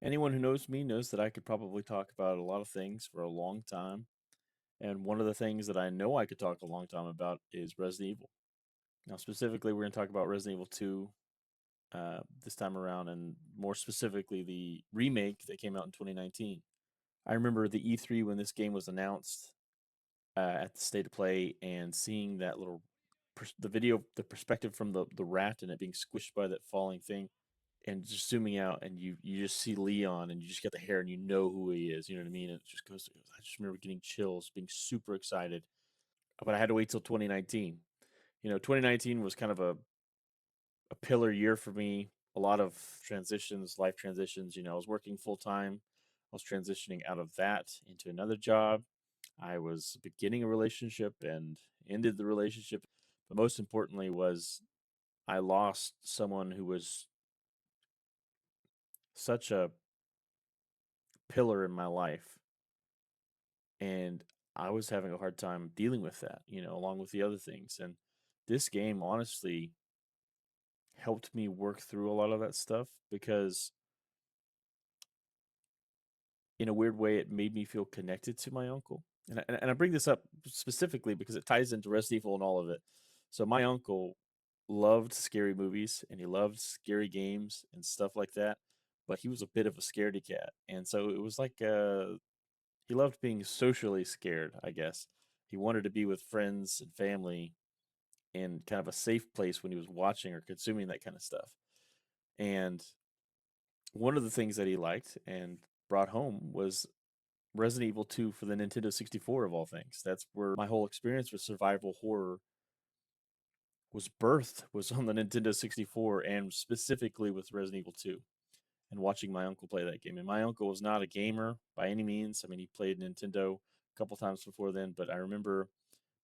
Anyone who knows me knows that I could probably talk about a lot of things for a long time. And one of the things that I know I could talk a long time about is Resident Evil. Now, specifically, we're going to talk about Resident Evil 2 this time around, and more specifically, the remake that came out in 2019. I remember the E3 when this game was announced at the State of Play and seeing that little the video, the perspective from the rat and it being squished by that falling thing and just zooming out and you just see Leon and you just get the hair and you know who he is. You know what I mean? And it just goes. I just remember getting chills, being super excited. But I had to wait till 2019. 2019 was kind of a pillar year for me. A lot of transitions, life transitions. I was working full time. I was transitioning out of that into another job. I was beginning a relationship and ended the relationship. But most importantly was I lost someone who was such a pillar in my life, and I was having a hard time dealing with that, along with the other things. And this game honestly helped me work through a lot of that stuff because, in a weird way, it made me feel connected to my uncle. And I bring this up specifically because it ties into Resident Evil and all of it. So, my uncle loved scary movies and he loved scary games and stuff like that, but he was a bit of a scaredy cat. And so it was like he loved being socially scared, I guess. He wanted to be with friends and family in kind of a safe place when he was watching or consuming that kind of stuff. And one of the things that he liked and brought home was Resident Evil 2 for the Nintendo 64 of all things. That's where my whole experience with survival horror was birthed, was on the Nintendo 64 and specifically with Resident Evil 2 and watching my uncle play that game. And my uncle was not a gamer by any means. I mean, he played Nintendo a couple times before then, but I remember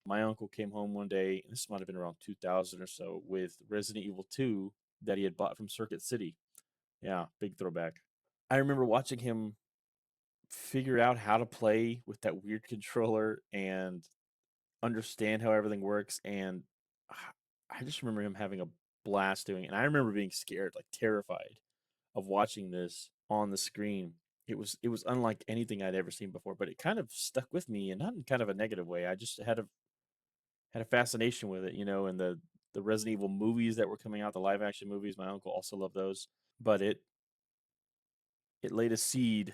my uncle came home one day, and this might have been around 2000 or so, with Resident Evil 2 that he had bought from Circuit City. Yeah, big throwback. I remember watching him figure out how to play with that weird controller and understand how everything works. And I just remember him having a blast doing it. And I remember being scared, like terrified of watching this on the screen. It was unlike anything I'd ever seen before, but it kind of stuck with me, and not in kind of a negative way. I just had a fascination with it, and the Resident Evil movies that were coming out, the live action movies. My uncle also loved those, but it laid a seed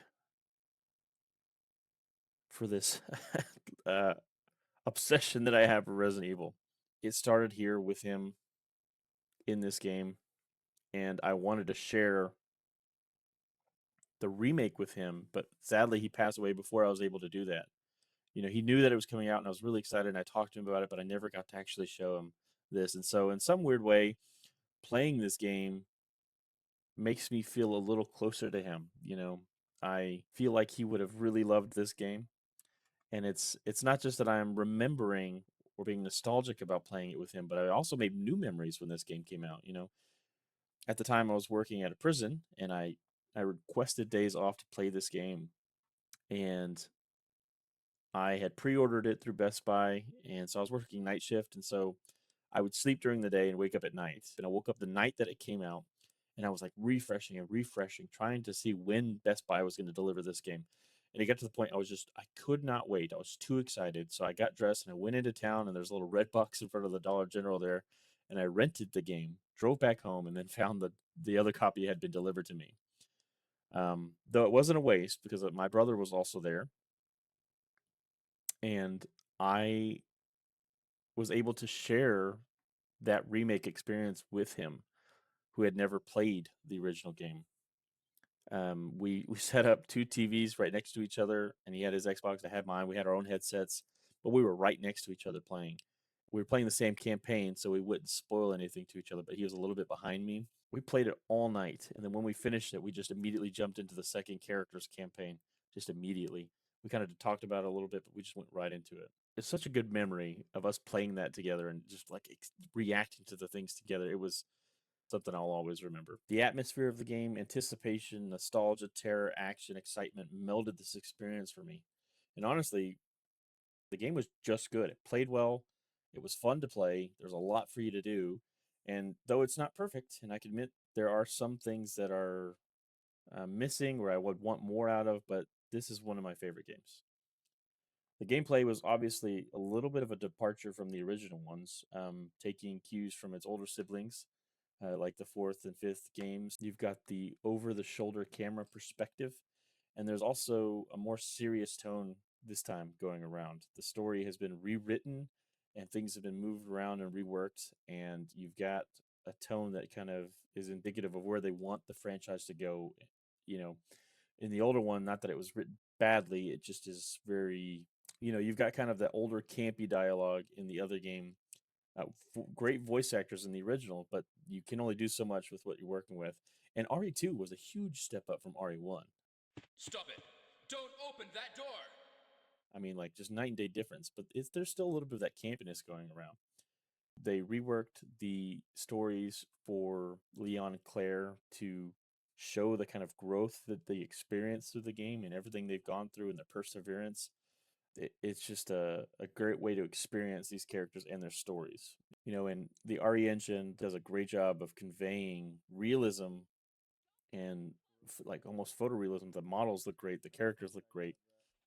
for this uh, obsession that I have for Resident Evil. It started here with him in this game, and I wanted to share the remake with him, but sadly he passed away before I was able to do that. He knew that it was coming out, and I was really excited. And I talked to him about it, but I never got to actually show him this. And so, in some weird way, playing this game makes me feel a little closer to him. I feel like he would have really loved this game, and it's not just that I'm remembering or being nostalgic about playing it with him, but I also made new memories when this game came out. At the time I was working at a prison, and I requested days off to play this game, and I had pre-ordered it through Best Buy, and so I was working night shift, and so I would sleep during the day and wake up at night. And I woke up the night that it came out, and I was like refreshing and refreshing, trying to see when Best Buy was going to deliver this game. And it got to the point I could not wait. I was too excited. So I got dressed and I went into town, and there's a little red box in front of the Dollar General there, and I rented the game, drove back home, and then found the other copy had been delivered to me. Though it wasn't a waste because my brother was also there, and I was able to share that remake experience with him, who had never played the original game. We set up two TVs right next to each other, and he had his Xbox, I had mine. We had our own headsets, but we were right next to each other playing. We were playing the same campaign, so we wouldn't spoil anything to each other. But he was a little bit behind me. We played it all night, and then when we finished it, we just immediately jumped into the second character's campaign. Just immediately, we kind of talked about it a little bit, but we just went right into it. It's such a good memory of us playing that together and just like reacting to the things together. It was something I'll always remember. The atmosphere of the game, anticipation, nostalgia, terror, action, excitement melded this experience for me. And honestly, the game was just good. It played well. It was fun to play. There's a lot for you to do. And though it's not perfect, and I can admit there are some things that are missing or I would want more out of, but this is one of my favorite games. The gameplay was obviously a little bit of a departure from the original ones, taking cues from its older siblings, like the fourth and fifth games. You've got the over the shoulder camera perspective, and there's also a more serious tone this time going around. The story has been rewritten and things have been moved around and reworked, and you've got a tone that kind of is indicative of where they want the franchise to go. You know, in the older one, not that it was written badly, it just is very, you've got kind of that older campy dialogue in the other game. Great voice actors in the original, but you can only do so much with what you're working with. And RE2 was a huge step up from RE1. Stop it! Don't open that door! I mean, like just night and day difference, but there's still a little bit of that campiness going around. They reworked the stories for Leon and Claire to show the kind of growth that they experience through the game and everything they've gone through and their perseverance. It's just a great way to experience these characters and their stories. And the RE engine does a great job of conveying realism and like almost photorealism. The models look great, the characters look great,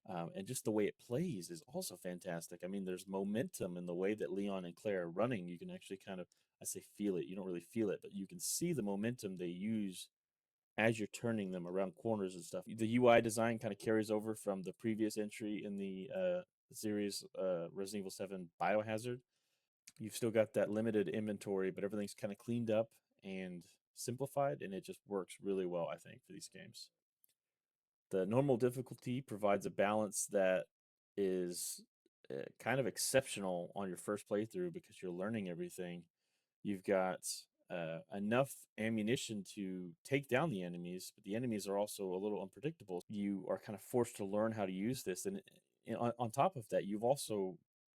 and just the way it plays is also fantastic. I mean, there's momentum in the way that Leon and Claire are running. You can actually kind of, I say feel it, you don't really feel it, but you can see the momentum they use as you're turning them around corners and stuff. The UI design kind of carries over from the previous entry in the series, Resident Evil 7 Biohazard. You've still got that limited inventory, but everything's kind of cleaned up and simplified, and it just works really well, I think, for these games. The normal difficulty provides a balance that is kind of exceptional on your first playthrough because you're learning everything. You've got enough ammunition to take down the enemies, but the enemies are also a little unpredictable. You are kind of forced to learn how to use this, and on top of that, you've also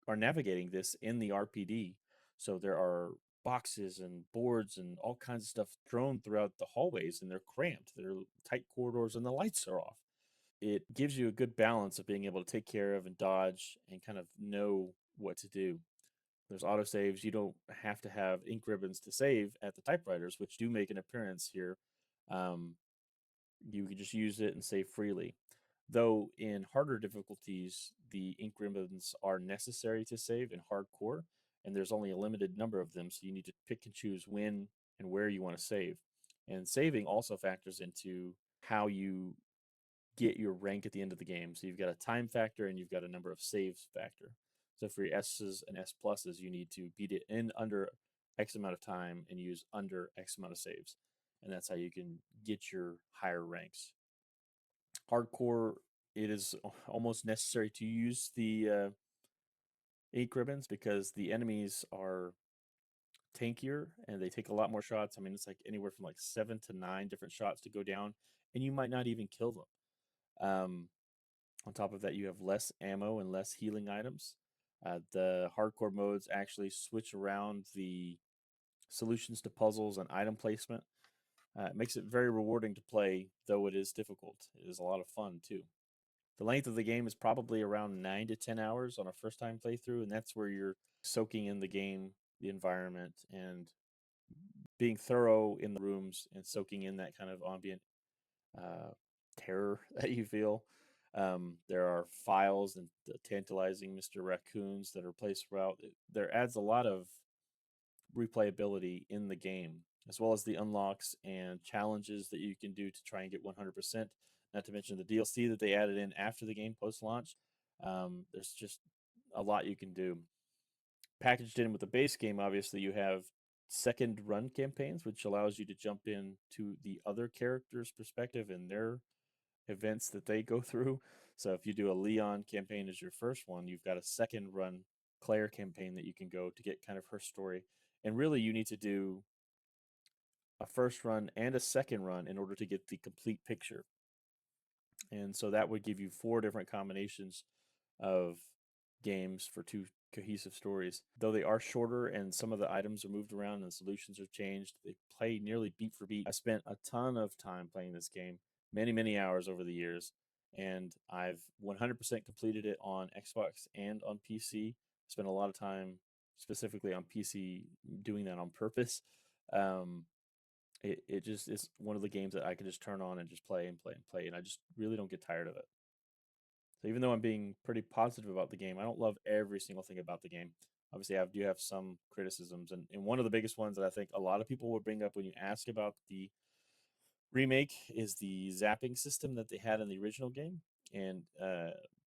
are navigating this in the RPD. So there are boxes and boards and all kinds of stuff thrown throughout the hallways, and they're cramped. They're tight corridors, and the lights are off. It gives you a good balance of being able to take care of and dodge and kind of know what to do. There's autosaves. You don't have to have ink ribbons to save at the typewriters, which do make an appearance here. Um, you can just use it and save freely. Though in harder difficulties, the ink ribbons are necessary to save in hardcore, and there's only a limited number of them, so you need to pick and choose when and where you want to save. And saving also factors into how you get your rank at the end of the game. So you've got a time factor and you've got a number of saves factor. So for your S's and S pluses, you need to beat it in under X amount of time and use under X amount of saves. And that's how you can get your higher ranks. Hardcore, it is almost necessary to use the ink ribbons because the enemies are tankier and they take a lot more shots. I mean, it's like anywhere from like 7 to 9 different shots to go down, and you might not even kill them. On top of that, you have less ammo and less healing items. The hardcore modes actually switch around the solutions to puzzles and item placement. It makes it very rewarding to play, though it is difficult. It is a lot of fun, too. The length of the game is probably around 9 to 10 hours on a first time playthrough, and that's where you're soaking in the game, the environment, and being thorough in the rooms and soaking in that kind of ambient uh, terror that you feel. There are files and tantalizing Mr. Raccoons that are placed throughout. There adds a lot of replayability in the game, as well as the unlocks and challenges that you can do to try and get 100%. Not to mention the DLC that they added in after the game post launch. There's just a lot you can do. Packaged in with the base game, obviously, you have second run campaigns, which allows you to jump in to the other character's perspective and their events that they go through. So if you do a Leon campaign as your first one, you've got a second run Claire campaign that you can go to get kind of her story. And really, you need to do a first run and a second run in order to get the complete picture. And so that would give you 4 different combinations of games for 2 cohesive stories. Though they are shorter and some of the items are moved around and the solutions are changed, they play nearly beat for beat. I spent a ton of time playing this game, many, many hours over the years, and I've 100% completed it on Xbox and on PC. Spent a lot of time specifically on PC doing that on purpose. Um, it just is one of the games that I can just turn on and just play and play and play, and I just really don't get tired of it. So even though I'm being pretty positive about the game, I don't love every single thing about the game. Obviously, I do have some criticisms, and one of the biggest ones that I think a lot of people would bring up when you ask about the remake is the zapping system that they had in the original game. And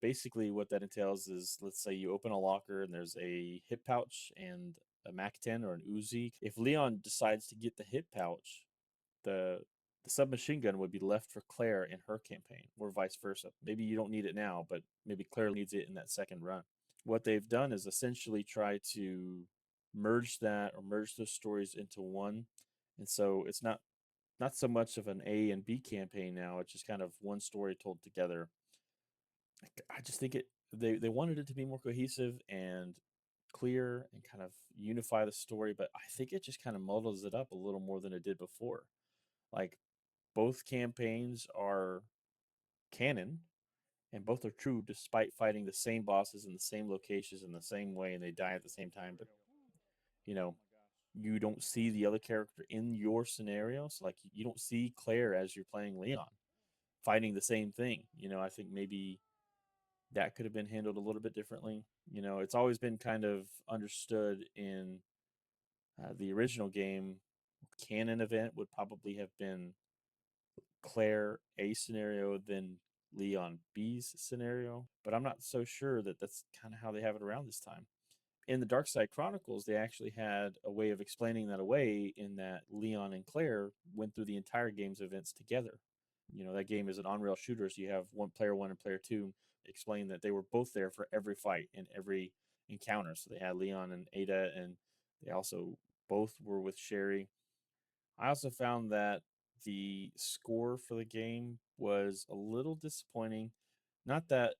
basically, what that entails is, let's say you open a locker and there's a hip pouch and a Mac 10 or an Uzi. If Leon decides to get the hip pouch, the the submachine gun would be left for Claire in her campaign, or vice versa. Maybe you don't need it now, but maybe Claire needs it in that second run. What they've done is essentially try to merge that or merge those stories into one. And so it's not so much of an A and B campaign now. It's just kind of one story told together. I just think they wanted it to be more cohesive and clear and kind of unify the story, but I think it just kind of muddles it up a little more than it did before. Like both campaigns are canon and both are true despite fighting the same bosses in the same locations in the same way and they die at the same time. But you know, you don't see the other character in your scenario. So like you don't see Claire as you're playing Leon fighting the same thing. I think maybe that could have been handled a little bit differently. It's always been kind of understood in the original game. Canon event would probably have been Claire A scenario than Leon B's scenario, but I'm not so sure that that's kind of how they have it around this time. In the Dark Side Chronicles, they actually had a way of explaining that away in that Leon and Claire went through the entire game's events together. That game is an on rail shooter, so you have player one and player two explain that they were both there for every fight and every encounter. So they had Leon and Ada, and they also both were with Sherry. I also found that the score for the game was a little disappointing. Not the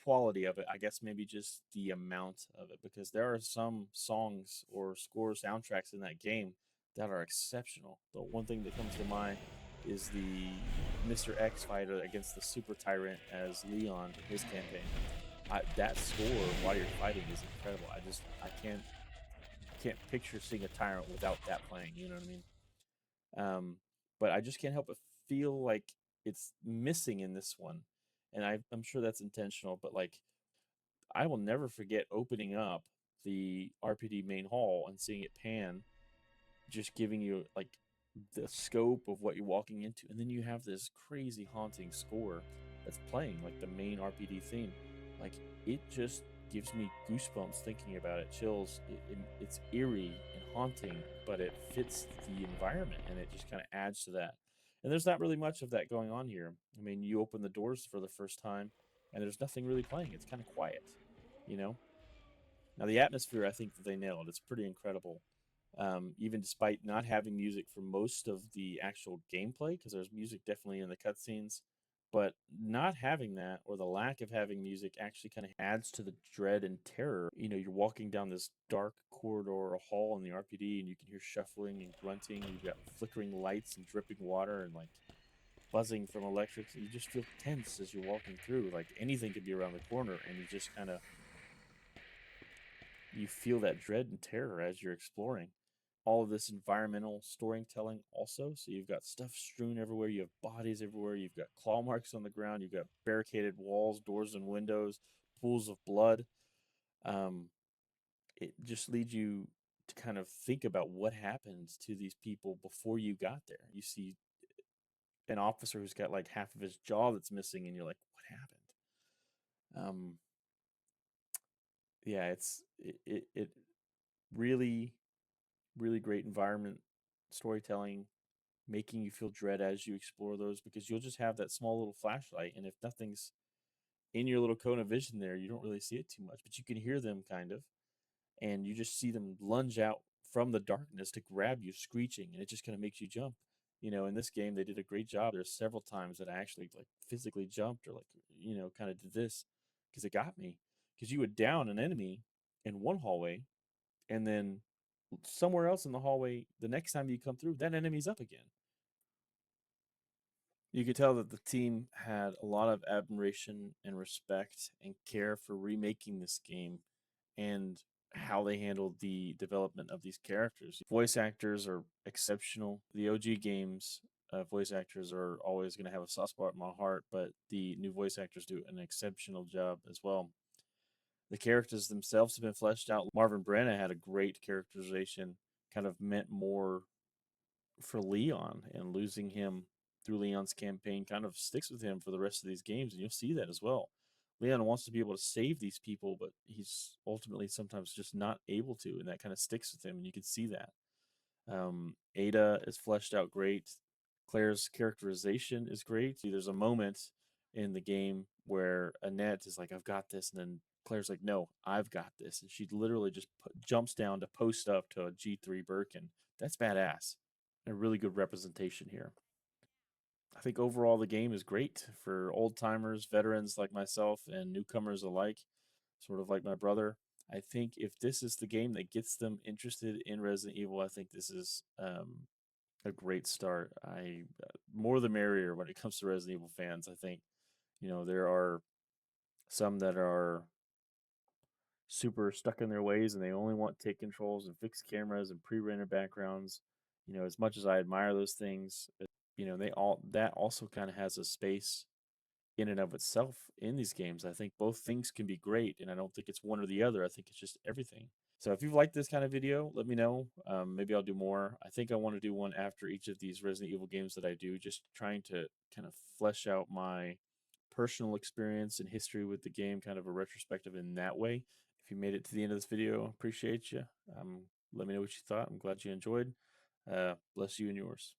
quality of it, I guess maybe just the amount of it, because there are some songs or score soundtracks in that game that are exceptional. The one thing that comes to mind is the Mr. X fighter against the Super Tyrant as Leon in his campaign. That score while you're fighting is incredible. I can't picture seeing a tyrant without that playing. You know what I mean? Um, but I just can't help but feel like it's missing in this one, and I'm sure that's intentional. But like, I will never forget opening up the RPD main hall and seeing it pan, just giving you like the scope of what you're walking into, and then you have this crazy haunting score that's playing like the main RPD theme. Like it just gives me goosebumps thinking about it, chills. It's eerie and haunting, but it fits the environment, and it just kind of adds to that. And there's not really much of that going on here. I mean, you open the doors for the first time, and there's nothing really playing. It's kind of quiet, you know. Now the atmosphere, I think that they nailed. It's pretty incredible, even despite not having music for most of the actual gameplay, because there's music definitely in the cutscenes. But not having that or the lack of having music actually kind of adds to the dread and terror. You're walking down this dark corridor or hall in the RPD, and you can hear shuffling and grunting. You've got flickering lights and dripping water and like buzzing from electrics. You just feel tense as you're walking through. Like anything could be around the corner, and you just kind of you feel that dread and terror as you're exploring. All of this environmental storytelling also. So you've got stuff strewn everywhere. You have bodies everywhere. You've got claw marks on the ground. You've got barricaded walls, doors, and windows, pools of blood. Um, it just leads you to kind of think about what happened to these people before you got there. You see an officer who's got like half of his jaw that's missing, and you're like, what happened? Um, yeah, it really really great environment storytelling, making you feel dread as you explore those, because you'll just have that small little flashlight, and if nothing's in your little cone of vision there, you don't really see it too much, but you can hear them kind of, and you just see them lunge out from the darkness to grab you screeching, and it just kind of makes you jump. In this game they did a great job. There's several times that I actually like physically jumped or like kind of did this because it got me, because you would down an enemy in one hallway, and then somewhere else in the hallway, the next time you come through, that enemy's up again. You could tell that the team had a lot of admiration and respect and care for remaking this game. And how they handled the development of these characters. Voice actors are exceptional. The OG games, voice actors are always going to have a soft spot in my heart, but the new voice actors do an exceptional job as well. The characters themselves have been fleshed out. Marvin Brenna had a great characterization, kind of meant more for Leon, and losing him through Leon's campaign kind of sticks with him for the rest of these games, and you'll see that as well. Leon wants to be able to save these people, but he's ultimately sometimes just not able to, and that kind of sticks with him, and you can see that. Ada is fleshed out great. Claire's characterization is great. There's a moment in the game where Annette is like, "I've got this," and then Claire's like, "No, I've got this," and she literally just jumps down to post up to a G3 Birkin. That's badass. A really good representation here. I think overall the game is great for old timers, veterans like myself, and newcomers alike, sort of like my brother. I think if this is the game that gets them interested in Resident Evil, I think this is a great start. I more the merrier when it comes to Resident Evil fans. I think there are some that are super stuck in their ways and they only want take controls and fixed cameras and pre-rendered backgrounds. As much as I admire those things, they all that also kind of has a space in and of itself in these games. I think both things can be great, and I don't think it's one or the other. I think it's just everything. So if you've liked this kind of video, let me know. Maybe I'll do more. I think I want to do one after each of these Resident Evil games that I do, just trying to kind of flesh out my personal experience and history with the game, kind of a retrospective in that way. If you made it to the end of this video, appreciate you. Let me know what you thought. I'm glad you enjoyed. Bless you and yours.